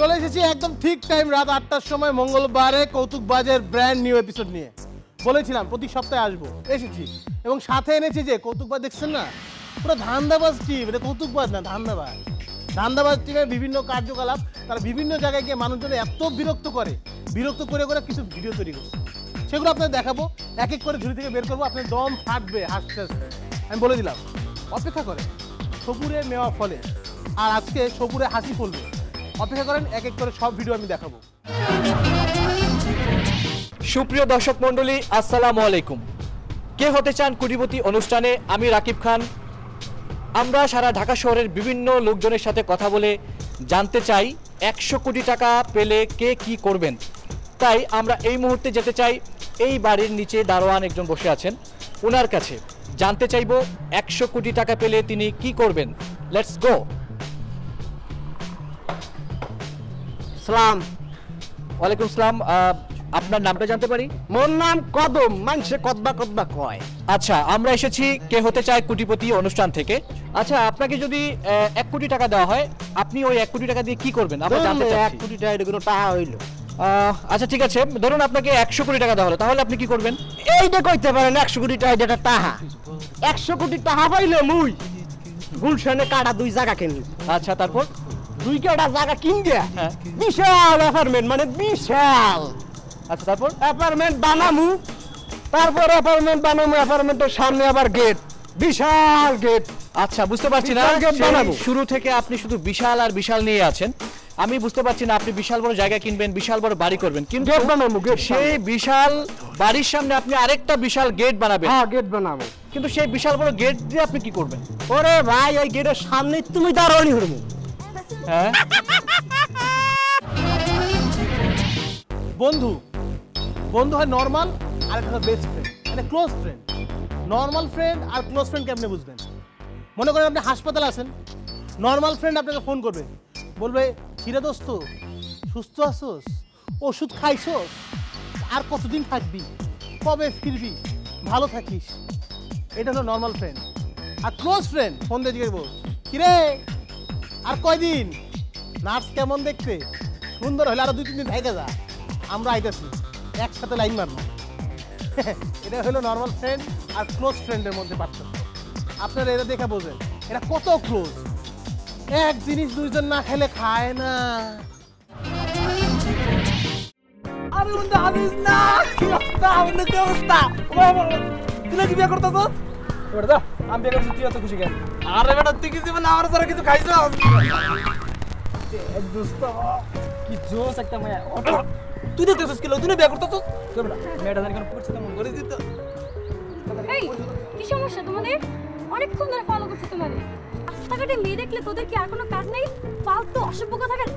চলে এসেছি একদম ঠিক টাইম রাত 8টার সময় মঙ্গলবারে কৌতুকবাজের ব্র্যান্ড নিউ এপিসোড নিয়ে। বলেছিলাম প্রতি সপ্তাহে আসবো, এসেছি এবং সাথে এনেছি যে কৌতুকবাজ দেখছেন না, পুরো ধান্দাবাজ টিম। এটা কৌতুকবাজ না, ধান্দাবাজ। ধান্দাবাজ টিমের বিভিন্ন কার্যকলাপ, তারা বিভিন্ন জায়গায় গিয়ে মানুষজন এত বিরক্ত করে করে কিছু ভিডিও তৈরি করছে, সেগুলো আপনাদের দেখাবো। এক এক করে ঝুড়ি থেকে বের করবো, আপনার দম ফাটবে হাসতে হাসতে। আমি বলে দিলাম অপেক্ষা করে, সপুরে মেওয়া ফলে, আর আজকে সপুরে হাসি ফলবে। অপেক্ষা করেন, এক এক করে সব ভিডিও আমি দেখাবো। সুপ্রিয় দর্শক মণ্ডলী, আসসালামু আলাইকুম। কে হতে চান কোটিপতি অনুষ্ঠানে আমি রাকিব খান। আমরা সারা ঢাকা শহরের বিভিন্ন লোকজনের সাথে কথা বলে জানতে চাই 100 কোটি টাকা পেলে কে কি করবেন। তাই আমরা এই মুহূর্তে যেতে চাই এই বাড়ির নিচে দারোয়ান একজন বসে আছেন, ওনার কাছে জানতে চাইবো 100 কোটি টাকা পেলে তিনি কি করবেন। Let's go. সালাম। ওয়ালাইকুম সালাম। আপনার নামটা জানতে পারি? মোর নাম কদম, মানুষে কদবা কয়। আচ্ছা, আমরা এসেছি কে হতে চায় কোটিপতি অনুষ্ঠান থেকে। আচ্ছা, আপনাকে যদি 1 কোটি টাকা দেওয়া হয়, আপনি ওই 1 কোটি টাকা দিয়ে কি করবেন আমরা জানতে চাচ্ছি। 1 কোটি টাকা কোনো টাকা হইল? আচ্ছা ঠিক আছে, ধরুন আপনাকে 100 কোটি টাকা দেওয়া হলো, তাহলে আপনি কি করবেন? এইটা কইতে পারেন 100 কোটি টাকা এটা টাকা। 100 কোটি টাকা পাইলে মুই গুলশানে কাটা 2 জায়গা কিনি। আচ্ছা, তারপর 2 কাটা জায়গা কিনগে হ্যাঁ বিশাল অ্যাপার্টমেন্ট, মানে বিশাল। আচ্ছা, তারপর অ্যাপার্টমেন্ট বানামু, তারপর অ্যাপার্টমেন্টের সামনে আবার গেট, বিশাল গেট। আচ্ছা, বুঝতে পারছি না, শুরু থেকে আপনি শুধু বিশাল আর বিশাল নিয়ে আছেন। আমি বুঝতে পারছি না, আপনি বিশাল বড় জায়গা কিনবেন, বিশাল বড় বাড়ি করবেন, কিন্তু গেট বানাবো, গেট। সেই বিশাল বাড়ির সামনে আপনি আরেকটা বিশাল গেট বানাবেন। হ্যাঁ, গেট বানাবো, কিন্তু সেই বিশাল বড় গেট দিয়ে আপনি কি করবেন? ওরে ভাই, ওই গেটের সামনে তুমি দাঁড়ানি হরমু। হ্যাঁ, বন্ধু বন্ধু হয় নর্মাল, আর একটা হয় বেস্ট ফ্রেন্ড, মানে ক্লোজ ফ্রেন্ড। নর্মাল ফ্রেন্ড আর ক্লোজ ফ্রেন্ড কেমনে বুঝবেন? মনে করেন আপনি হাসপাতালে আছেন, নর্মাল ফ্রেন্ড আপনাকে ফোন করবে, বলবে কিরে দোস্ত সুস্থ আছোস, ওষুধ খাইছোস, আর কতদিন থাকবি, কবে ফিরবি, ভালো থাকিস। এটা হলো নর্মাল ফ্রেন্ড। আর ক্লোজ ফ্রেন্ড ফোন দিয়ে জিজ্ঞেস করবো কিরে আর কয়দিন, নার্স কেমন দেখতে, সুন্দর হলে আরো 2-3 দিন থেকে যা, আমরা আইতেছি, একসাথে লাইন মারবো। এটা হলো নর্মাল ফ্রেন্ড আর ক্লোজ ফ্রেন্ডের মধ্যে পার্থক্য। আপনারা এটা দেখে বোঝেন এটা কত ক্লোজ। এক জিনিস দুইজন না খেলে খায় না। আরে বন্ধু আদিস না, কি অবস্থা বন্ধু, কি অবস্থা? তুই কি বিয়ে করতেছস? বেটা দা, আমি বিয়ে করছি, তুই এত খুশি কেন? আরে বেটা, তুই কি জীবনে আমার সারা কিছু খাইছস? এক দোস্ত কি জোস একটা মায়া। তুই দেখতেছস কি লো, তুই বিয়ে করতেছস? তো বেটা মেয়েটা জানি কেন পড়ছে, তেমন করেছিস তো। এই কি সমস্যা তোমাদের? অনেকক্ষণ ধরে ফলো করছি তোমাদের। রাস্তাঘাটে মেয়ে দেখলে তোদের কি আর কোনো কাজ নেই? ফালতু অসভ্য কথা কেন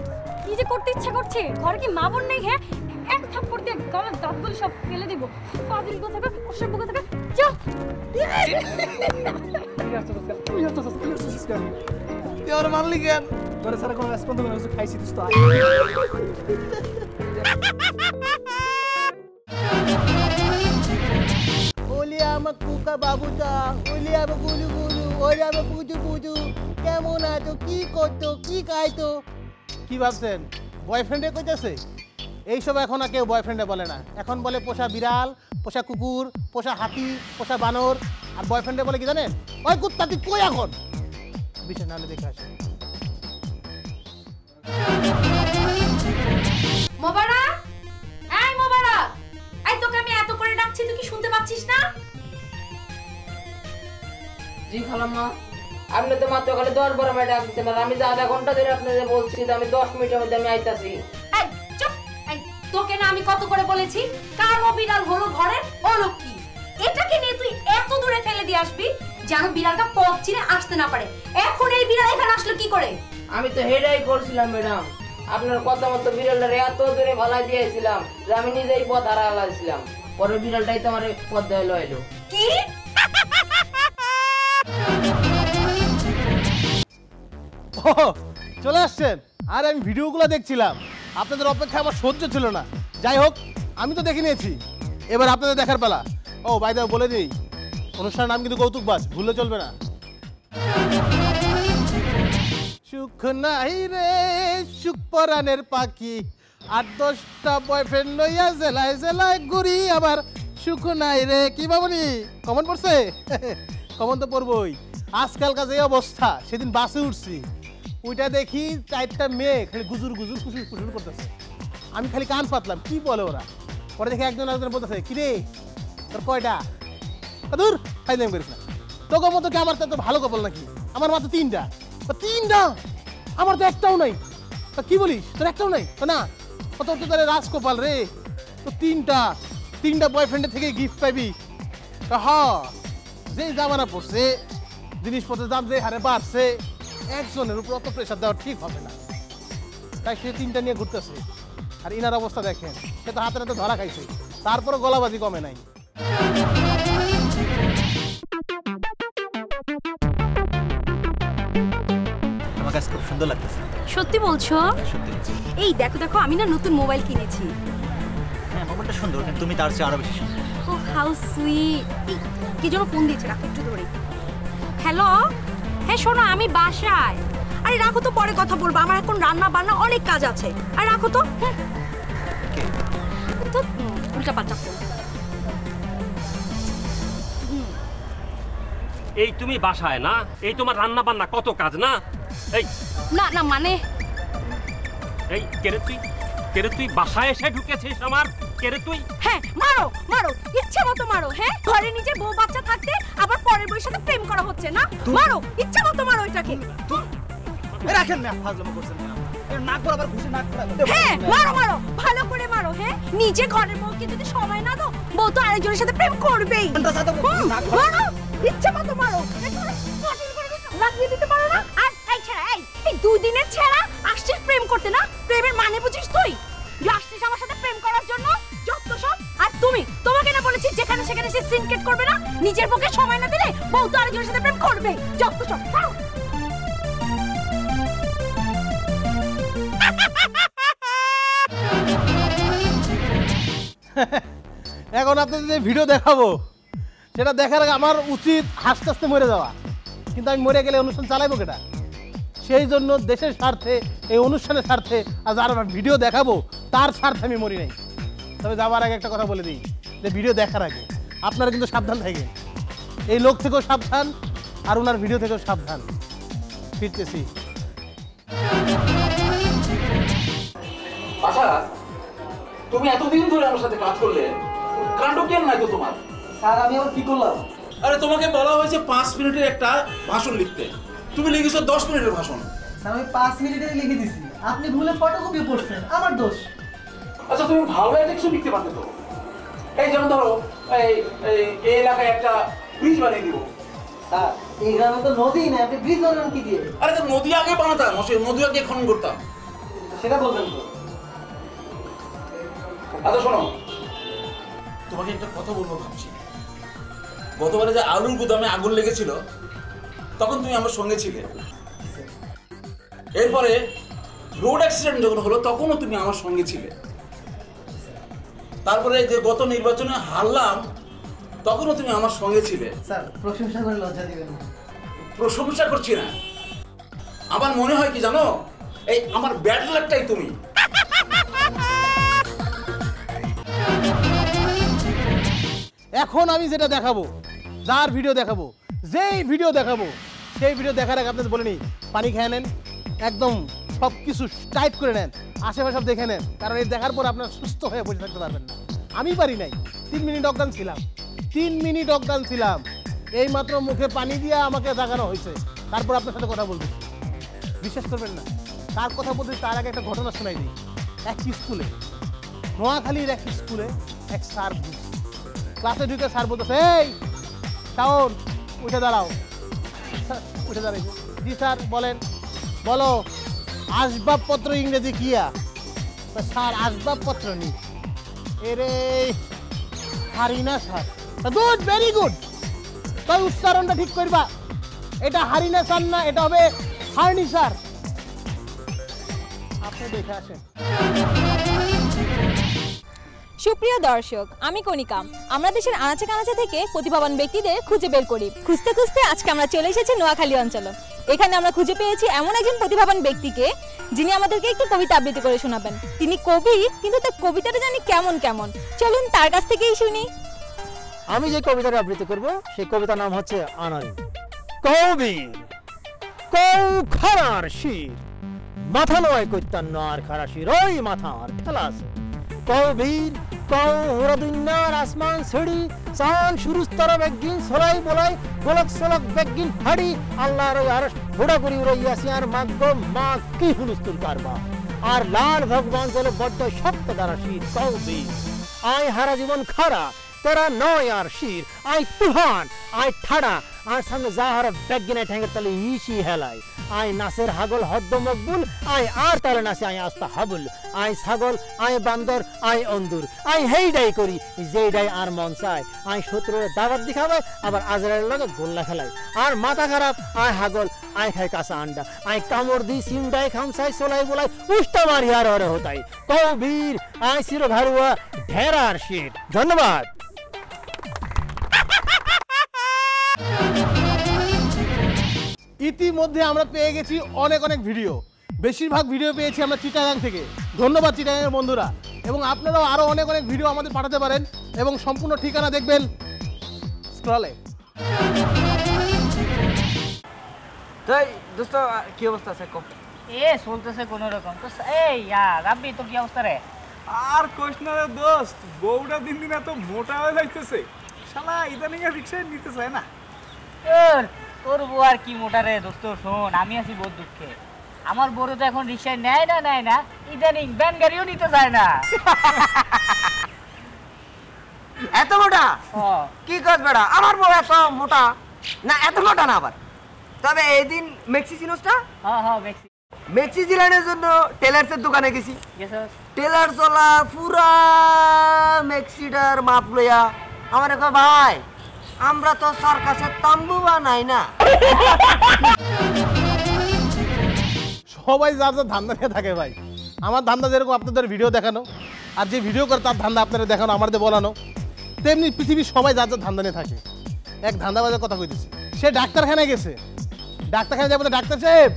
কি যে করতে ইচ্ছা করছে? ঘরে কি মা বোন নেই? হ্যাঁ, এক থাপ্পড় দিয়ে গলার দাঁতগুলো সব ফেলে দেবো। ফাজিল কথা কর, অসভ্য কথা কর, যা। তুই আর মারলি কেন? ঘরে সারা কোনো রেসপন্স করে কিছু খাইছি দোস্ত। ওলি আমার কুকা বাবুটা, ওলি আমার গুলু গুলু, ওলি আমার পুজু পুজু, কেমন আছো, কি করতো, কি খাইতো? কি ভাবছেন বয়ফ্রেন্ডে কইতেছে? এইসব এখন আর কেউ বয়ফ্রেন্ডে বলে না, এখন বলে পোষা বিড়াল, পোষা কুকুর, পোষা হাতি, পোষা বানর। আর বয়ফ্রেন্ডে বলে কি জানেন? ওই কুত্তা তুই কই এখন, বিশেষ নাহলে দেখে আসে। মোবারক, এই মোবারক, এই তোকে আমি এত করে ডাকছি, তুই কি শুনতে পাচ্ছিস না? জি খালাম্মা, আপনি তো মাত্র খালি 10-12 মিনিট আসছেন, আর আমি যে আধা ঘন্টা ধরে আপনাদের বলছি যে আমি 10 মিনিটের মধ্যে আমি আইতাছি। এই চুপ! এই তোকে না আমি কত করে বলেছি, কারো বিড়াল হলো ঘরের অলক্ষী। এটাকে নিয়ে তুই এত দূরে ফেলে দিয়ে আসবি যেন বিড়ালটা পথ চিনে আসতে না পারে। এখন এই বিড়াল এখানে আসলো কি করে? আমি তো হেডাই করছিলাম ম্যাডাম, আপনার কথা মতো বিড়ালটা এত দূরে ভালাই দিয়েছিলাম যে আমি নিজেই পথ হারালাইছিলাম। পরে বিড়ালটাই তো আমার পথ দেয় লইলো। কি? চলে আসছেন? আর আমি ভিডিওগুলো দেখছিলাম, আপনাদের অপেক্ষা আমার সহ্য ছিল না। যাই হোক, আমি তো দেখে নিয়েছি, এবার আপনাদের দেখার পালা। ও বাই দা বলে দিই, অনুষ্ঠানের নাম কিন্তু কৌতুকবাজ, ভুলে চলবে না। সুখ নাই রে সুখ পরাণের পাখি 8-10টা বয়ফ্রেন্ড লইয়া জেলায় জেলায় ঘুরি আবার সুখ নাই রে কি বাবুনি কমন পড়ছে কমন তো পড়বই আজকালকার যে অবস্থা সেদিন বাসে উঠছি ওইটা দেখি 4টা মেয়ে খালি গুজুর গুজুর কুসুর কুসুর করতেছে আমি খালি কান পাতলাম কি বলে ওরা পরে দেখি একজন বলতেছে কি রে তোর কয়টা দূর ফাইলাম করিস না তোকে মতো কি আমার তো ভালো কপাল নাকি আমার মাত্র 3টা আমার তো একটাও নাই কি বলিস তোর একটাও নাই না কত তো তাহলে রাজকপাল রে তো 3টা বয়ফ্রেন্ডের থেকে গিফট পাইবি হ্যাঁ যে জামানা পড়ছে জিনিসপত্রের দাম যে হারে বাড়ছে একজনের উপর অত প্রেশার দেওয়া ঠিক হবে না তাই সে 3টা নিয়ে ঘুরতেছে আর ইনার অবস্থা দেখেন সে তো হাতে হাতে ধরা খাইছে তারপরে গলাবাজি কমে নাই আমার কাছে খুব সুন্দর লাগতেছে সত্যি বলছো সত্যি বলছি। এই দেখো দেখো আমি না নতুন মোবাইল কিনেছি হ্যাঁ মোবাইলটা সুন্দর কিন্তু তুমি তার চেয়ে আরো বেশি সুন্দর ও হাউ সুইট কি জন্য ফোন দিয়েছে রাখো একটু ধরে হ্যালো হ্যাঁ শোনো আমি বাসায় আরে রাখো তো পরে কথা বলবো আমার এখন রান্না বান্না অনেক কাজ আছে আর রাখো তো কে? তো উল্টা পাল্টা ফোন এই তুমি বাসায় না এই তোমার রান্না বান্না কত কাজ না এই না না মানে এই কেরে তুই বাসায় এসে ঢুকেছিস আমার কেরে তুই হ্যাঁ মারো মারো ইচ্ছে মতো মারো হ্যাঁ ঘরে নিজে বউ বাচ্চা থাকতে আবার পরের বউয়ের সাথে প্রেম করা হচ্ছে না মারো ইচ্ছে মতো মারো এটাকে রাখেন না ফাজলামো করছেন না নাক বরাবর ঘুষে নাক হ্যাঁ মারো মারো ভালো করে মারো হ্যাঁ নিজে ঘরের বউকে যদি সময় না দাও বউ তো আরেকজনের সাথে প্রেম করবেই মারো ইচ্ছে মতো মারো লাগিয়ে দিতে পারো না আর এই ছেড়া এই 2 দিনের ছেড়া আসছিস প্রেম করতে না প্রেমের মানে বুঝিস তুই যে আসছিস আমার সাথে প্রেম করার জন্য যত সব আর তোমাকে না বলেছি যেখানে সেখানে সে সিনকেট করবে না নিজের পক্ষে সময় না দিলে বউ তো আরেকজনের সাথে প্রেম করবে যত সব এখন আপনাদের যে ভিডিও দেখাবো সেটা দেখার আগে আমার উচিত হাসতে হাসতে মরে যাওয়া কিন্তু আমি মরে গেলে অনুষ্ঠান চালাইবো কেটা সেই জন্য দেশের স্বার্থে এই অনুষ্ঠানের স্বার্থে আর যার ভিডিও দেখাবো তার স্বার্থে আমি মরি নাই তবে যাওয়ার আগে একটা কথা বলে দিই যে ভিডিও দেখার আগে আপনারা কিন্তু সাবধান থাকেন এই লোক থেকেও সাবধান আর ওনার ভিডিও থেকেও সাবধান ফিরতেছি আচ্ছা তুমি এতদিন ধরে আমার সাথে কাজ করলে কাণ্ড কেন নাই তো তোমার স্যার আমি আবার কি করলাম আরে তোমাকে বলা হয়েছে 5 মিনিটের একটা ভাষণ লিখতে তুমি লিখেছো 10 মিনিটের ভাষণ স্যার আমি 5 মিনিটে লিখে দিছি আপনি ভুলে ফটোকপি করছেন আমার দোষ আচ্ছা তুমি ভালো একটা কিছু লিখতে পারতে তো এই যেমন ধরো এই এই এলাকায় একটা ব্রিজ বানিয়ে দিব স্যার এই গ্রামে তো নদী না আপনি ব্রিজ বানান কি দিয়ে আরে তো নদী আগে বানাতাম সেই নদী আগে খনন করতাম সেটা বলবেন তো আচ্ছা শোনো তোমাকে একটা কথা বলবো ভাবছি গতবারে যে আলুর গুদামে আগুন লেগেছিল তখন তুমি আমার সঙ্গে ছিলে এরপরে রোড অ্যাক্সিডেন্ট যখন হলো তখনও তুমি আমার সঙ্গে ছিলে তারপরে যে গত নির্বাচনে হারলাম তখনও তুমি আমার সঙ্গে ছিলে স্যার প্রশংসা করে লজ্জা দিবেন না প্রশংসা করছি না আমার মনে হয় কি জানো এই আমার ব্যাড লাকটাই তুমি এখন আমি যেটা দেখাবো যার ভিডিও দেখাবো যেই ভিডিও দেখাবো সেই ভিডিও দেখার আগে আপনাদের বলে নিই পানি খেয়ে নেন একদম সব কিছু টাইট করে নেন আশেপাশে সব দেখে নেন কারণ এই দেখার পর আপনারা সুস্থ হয়ে বসে থাকতে পারবেন না আমি পারি নাই 3 মিনিট অজ্ঞান ছিলাম 3 মিনিট অজ্ঞান ছিলাম এই মাত্র মুখে পানি দিয়ে আমাকে জাগানো হয়েছে তারপর আপনার সাথে কথা বলবো বিশ্বাস করবেন না তার কথা বলতে তার আগে একটা ঘটনা শোনাই দিই এক স্কুলে নোয়াখালীর এক স্কুলে এক স্যার ক্লাসে ঢুকে স্যার বলতেছে এই শাওন উঠে দাঁড়াও উঠে দাঁড়াই জি স্যার বলেন বলো আসবাবপত্র ইংরেজি কিয়া স্যার আসবাবপত্র নি এরে হারিনা স্যার গুড ভেরি গুড তাই উচ্চারণটা ঠিক করবা এটা হারিনা স্যার না এটা হবে ফার্নিচার আপনি দেখে আসেন সুপ্রিয় দর্শক আমি কণিকা আমরা দেশের আনাচে কানাচে থেকে প্রতিভাবান ব্যক্তিদের খুঁজে বের করি খুঁজতে খুঁজতে আজকে আমরা চলে এসেছি নোয়াখালী অঞ্চলে এখানে আমরা খুঁজে পেয়েছি এমন একজন প্রতিভাবান ব্যক্তিকে যিনি আমাদেরকে একটু কবিতা আবৃত্তি করে শোনাবেন। তিনি কবি, কিন্তু তার কবিতাটা জানি কেমন কেমন। চলুন তার কাছ থেকেই শুনি। আমি যে কবিতাটা আবৃত্তি করব সেই কবিতার নাম হচ্ছে আনাড়ি। কবি কৌ খারার শির মাথা লয় কইতান আর খারা শির ওই মাথার খেলা আছে। কবির কৌ হরদুন্নার আসমান ছড়ি চান সুরুস্তর বেগিন সলাই বলাই গোলক সলক বেগিন হাড়ি আল্লাহর আর ঘোড়া করি রইয়াছি আর মাগো মা কি হুলুস্তুল কারবা আর লাল ভগবান চলে বড্ড শক্ত দ্বারা শির। কবির আয় হারা জীবন খারা তেরা নয় আর শির আয় তুহান আয় ঠাড়া আর সামনে যাহার বেগিনে ঠ্যাঙ্গের তালে ইসি হেলাই আয় নাসের হাগল হদ্দ মকবুল আয় আর তালে নাসে আয় আস্তা হাবুল আয় ছাগল আয় বান্দর আয় অন্দুর আয় হেইডাই করি যেইডাই আর মন চায় আয় শত্রুর দাবাত দেখাবে আবার আজরাইলের লগে গোল্লা খেলায় আর মাথা খারাপ আয় হাগল আয় খায় কাঁচা আন্ডা আয় কামড় দি সিমডাই খামসাই সোলাই বলাই উষ্টা মারি আর হরে হতাই। কবির আয় চির ঘাড়ুয়া ঢেরার শির। ধন্যবাদ। ইতিমধ্যে আমরা পেয়ে গেছি অনেক অনেক ভিডিও, বেশিরভাগ ভিডিও পেয়েছি আমরা চিটাগাং থেকে। ধন্যবাদ চিটাগাংয়ের বন্ধুরা, এবং আপনারাও আরও অনেক অনেক ভিডিও আমাদের পাঠাতে পারেন এবং সম্পূর্ণ ঠিকানা দেখবেন স্ক্রলে। তাই দোস্ত কি অবস্থা আছে? এ চলতেছে কোন রকম। তো এই রাব্বি তো কি অবস্থা রে? আর কোশ না রে দোস্ত, বউটা দিন দিন এত মোটা হয়ে যাইতেছে, শালা ইদানিং রিক্সায় নিতে চায় না। তোর বউ আর কি মোটা রে দোস্ত? শোন, আমি আছি বহুত দুঃখে। আমার বড় তো এখন রিক্সায় নেয় না ইদানিং ব্যান গাড়িও নিতে চায় না। এত মোটা কি কাজ বেড়া? আমার বউ এত মোটা না, এত মোটা না আবার। তবে এই দিন মেক্সি চিনোসটা? হ্যাঁ মেক্সি জিলানের জন্য টেলার্সের দোকানে গেছি। টেলার চলা পুরা মেক্সিটার মাপ লইয়া আমার কয় ভাই আমরা তো সার্কাসের তাম্বু বানাই না। সবাই যার যার ধান্দা নিয়ে থাকে ভাই। আমার ধান্দা যেরকম আপনাদের ভিডিও দেখানো, আর যে ভিডিও করে তার ধান্দা আপনাদের দেখানো, আমাদের বলানো, তেমনি পৃথিবীর সবাই যার যার ধান্দা নিয়ে থাকে। এক ধান্দাবাজের কথা কইতেছি, সে ডাক্তারখানায় গেছে। ডাক্তারখানায় যাবো, ডাক্তার সাহেব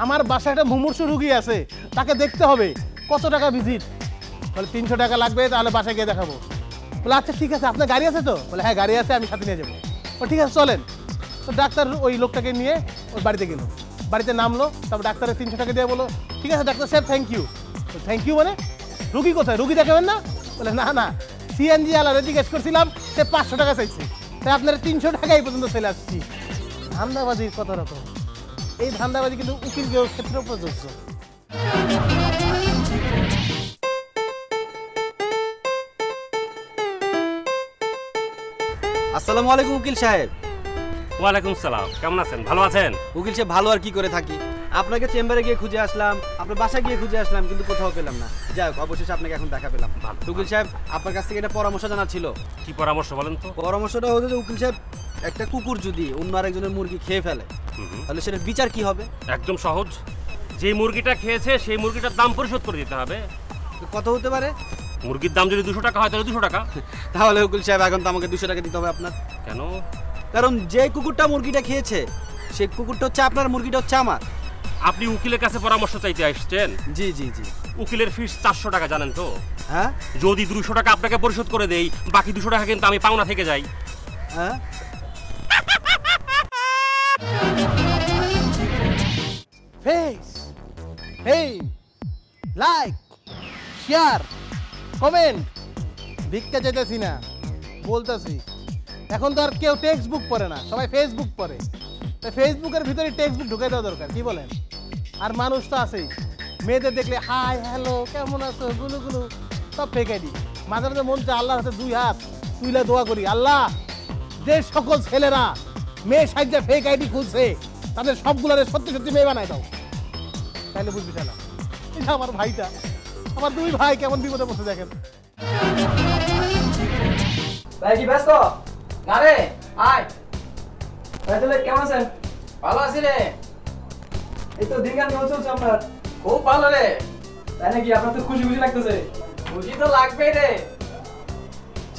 আমার বাসায় একটা মুমূর্ষু রুগী আছে, তাকে দেখতে হবে, কত টাকা ভিজিট? বলে 300 টাকা লাগবে, তাহলে বাসায় গিয়ে দেখাবো। বলে আচ্ছা ঠিক আছে, আপনার গাড়ি আছে তো? বলে হ্যাঁ গাড়ি আছে, আমি সাথে নিয়ে যাবো। ও ঠিক আছে চলেন। তো ডাক্তার ওই লোকটাকে নিয়ে ওই বাড়িতে গেল, বাড়িতে নামলো, তারপর ডাক্তারের 300 টাকা দিয়ে বলো ঠিক আছে ডাক্তার সাহেব থ্যাংক ইউ। থ্যাংক ইউ মানে রুগী কোথায়? রুগী দেখাবেন না? বলে না সিএনজি আলারে জিজ্ঞেস করছিলাম, সে 500 টাকা চাইছে, তাই আপনার 300 টাকাই পর্যন্ত চলে আসছি। ধান্দাবাজির কত রকম, এই ধান্দাবাজি কিন্তু উকিল ক্ষেত্রেও প্রযোজ্য। আসসালামু আলাইকুম উকিল সাহেব। ওয়ালাইকুম সালাম, কেমন আছেন? ভালো আছেন? উকিল সাহেব ভালো আর কি করে থাকি, আপনাকে চেম্বারে গিয়ে খুঁজে আসলাম, আপনার বাসায় গিয়ে খুঁজে আসলাম, কিন্তু কোথাও পেলাম না। যাই হোক, অবশেষে আপনাকে এখন দেখা পেলাম। উকিল সাহেব আপনার কাছ থেকে একটা পরামর্শ জানার ছিল। কি পরামর্শ বলেন তো? পরামর্শটা হতো যে উকিল সাহেব, একটা কুকুর যদি অন্য আরেকজনের মুরগি খেয়ে ফেলে তাহলে সেটার বিচার কি হবে? একদম সহজ, যে মুরগিটা খেয়েছে সেই মুরগিটার দাম পরিশোধ করে দিতে হবে। কত হতে পারে? মুরগির দাম যদি 200 টাকা হয় তাহলে 200 টাকা। তাহলে উকিল সাহেব এখন তো আমাকে 200 টাকা দিতে হবে আপনার। কেন? কারণ যে কুকুরটা মুরগিটা খেয়েছে সেই কুকুরটা হচ্ছে আপনার, মুরগিটা হচ্ছে আমার। আপনি উকিলের কাছে পরামর্শ চাইতে আসছেন? জি। উকিলের ফিস 400 টাকা, জানেন তো? হ্যাঁ। যদি 200 টাকা আপনাকে পরিশোধ করে দেই, বাকি 200 টাকা কিন্তু আমি পাওনা থেকে যাই। হ্যাঁ। ফেস, হেই, লাইক, শেয়ার, কমেন্ট। ভিক্ষা চাইতেছি না, বলতেছি এখন তো আর কেউ টেক্সট বুক পড়ে না, সবাই ফেসবুক পড়ে। তাই ফেসবুকের ভিতরে টেক্সট বুক ঢুকে দেওয়া দরকার, কি বলেন? আর মানুষ তো আছেই, মেয়েদের দেখলে হাই হ্যালো কেমন আছো গুলু সব ফেক আইডি। মাঝে মাঝে মন চায় আল্লাহর হাতে 2 হাত তুইলে দোয়া করি, আল্লাহ যে সকল ছেলেরা মেয়ে সাইজে ফেক আইডি খুলছে তাদের সবগুলোরে সত্যি মেয়ে বানায় দাও, তাইলে বুঝবি না। এটা আমার ভাইটা, আমার 2 ভাই কেমন বিপদে পড়ছে দেখেন। ভাই কি ব্যস্ত? না রে, আয়। ভাই তাহলে কেমন আছেন? ভালো আছি রে। এই তো দিনকাল কেমন চলছে আপনার? খুব ভালো রে। তাই নাকি? আপনার তো খুশি লাগতেছে। খুশি তো লাগবেই রে।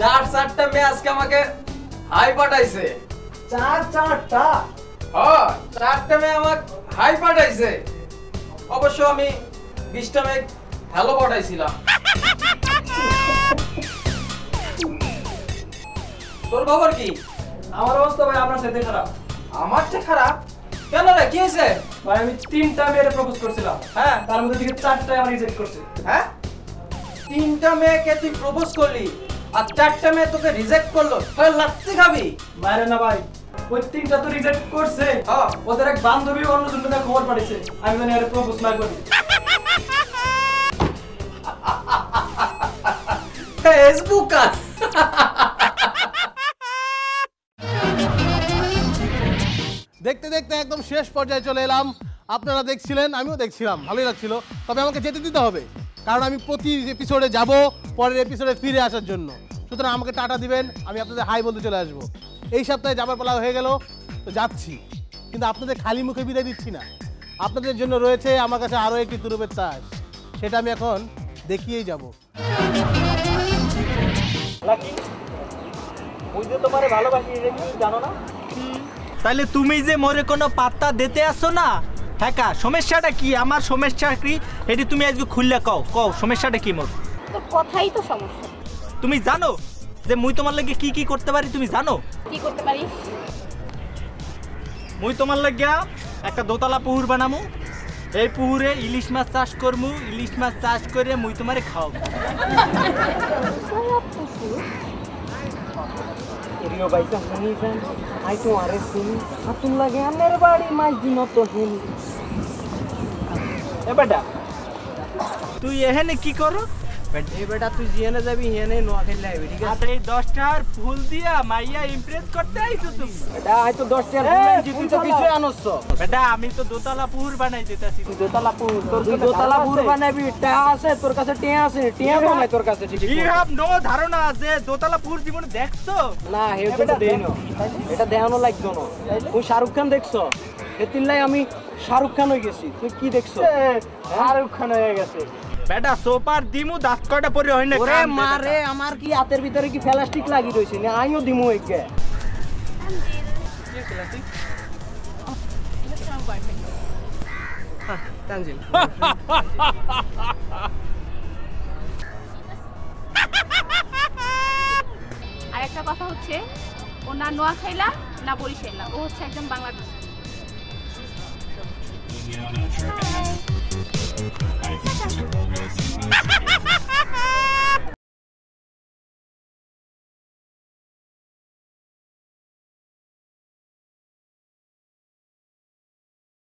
4-4টা মেয়ে আজকে আমাকে হাই পাঠাইছে। 4-4টা? হ্যাঁ 4টা মেয়ে আমাকে হাই পাঠাইছে, অবশ্য আমি 20টা মেয়ে হ্যালো পাঠাইছিলাম। তোর খবর কি? আমার অবস্থা ভাই আপনার সাথে খারাপ। আমার চেয়ে খারাপ কেন রে, কি হয়েছে? ভাই আমি 3টা মেয়েরে প্রপোজ করছিলাম, হ্যাঁ, তার মধ্যে থেকে 4টাই আমার রিজেক্ট করছে। হ্যাঁ, 3টা মেয়েকে তুই প্রপোজ করলি আর 4টা মেয়ে তোকে রিজেক্ট করলো, তাহলে লাত্তি খাবি? বাইরে না ভাই, ওই 3টা তো রিজেক্ট করছে, হ্যাঁ, ওদের এক বান্ধবী অন্য জনের খবর পাঠিয়েছে আমি মানে আরে প্রপোজ না করি। ফেসবুক দেখতে দেখতে একদম শেষ পর্যায়ে চলে এলাম। আপনারা দেখছিলেন, আমিও দেখছিলাম, ভালোই লাগছিল। তবে আমাকে যেতে দিতে হবে, কারণ আমি প্রতি এপিসোডে যাব পরের এপিসোডে ফিরে আসার জন্য। সুতরাং আমাকে টাটা দিবেন, আমি আপনাদের হাই বলতে চলে আসবো। এই সপ্তাহে যাবার পালা হয়ে গেল, তো যাচ্ছি, কিন্তু আপনাদের খালি মুখে বিদায় দিচ্ছি না। আপনাদের জন্য রয়েছে আমার কাছে আরও একটি তুরুপের তাস, সেটা আমি এখন দেখিয়েই যাব। তোমারে ভালোবাসি এটা কি জানো না? তাহলে তুমি যে মোরে কোনো পাত্তা দিতে আসো না, হ্যাঁ, সমস্যাটা কি? আমার সমস্যা কি এটি তুমি আজকে খুললে কও, কও সমস্যাটা কি মোর? তোর কথাই তো সমস্যা। তুমি জানো যে মুই তোমার লাগে কি কি করতে পারি? তুমি জানো কি করতে পারি? মুই তোমার লাগিয়া একটা দোতলা পুকুর বানামু, এই পুকুরে ইলিশ মাছ চাষ করমু, ইলিশ মাছ চাষ করে মুই তোমারে খাওয়াবো। এরিও বাইকা শুনি যান, আই তো আরে শুনি, আর তুমি লাগে আমার বাড়ি মাছ দিন তো শুনি। এ বেটা তুই এখানে কি করো? এই বেটা তুই জিয়ানে যাবি হিয়ানে নোয়া খেললে আইবি, ঠিক আছে? এই 10টার ফুল দিয়া মাইয়া ইমপ্রেস করতে আইছো তুমি? বেটা আই তো 10টার ফুল আনছি, তুই তো কিছু আনছ। বেটা আমি তো দোতলা পুকুর বানাই দিতেছি। দোতলা পুকুর, তোর দোতলা পুকুর বানাবি, টিয়া আছে তোর কাছে? টিয়া আছে? টিয়া বানাই তোর কাছে? ঠিক ইউ হ্যাভ নো ধারণা আছে দোতলা পুকুর জীবনে দেখছো? না, হেউ তো দেই না, এটা দেখানো লাগতো না। তুই শাহরুখ খান দেখছো? এতিলাই আমি শাহরুখ খান হয়ে গেছি, তুই কি দেখছো? শাহরুখ খান হয়ে গেছে। বেটা সোপার দিমু দাঁত কয়টা পরে হয় না? ওরে মারে, আমার কি হাতের ভিতরে কি প্লাস্টিক লাগি রইছে না? আইও দিমু একে। তানজিল আর একটা কথা হচ্ছে, ও না নোয়াখাইলা না বরিশাইলা, ও হচ্ছে একজন বাংলাদেশী।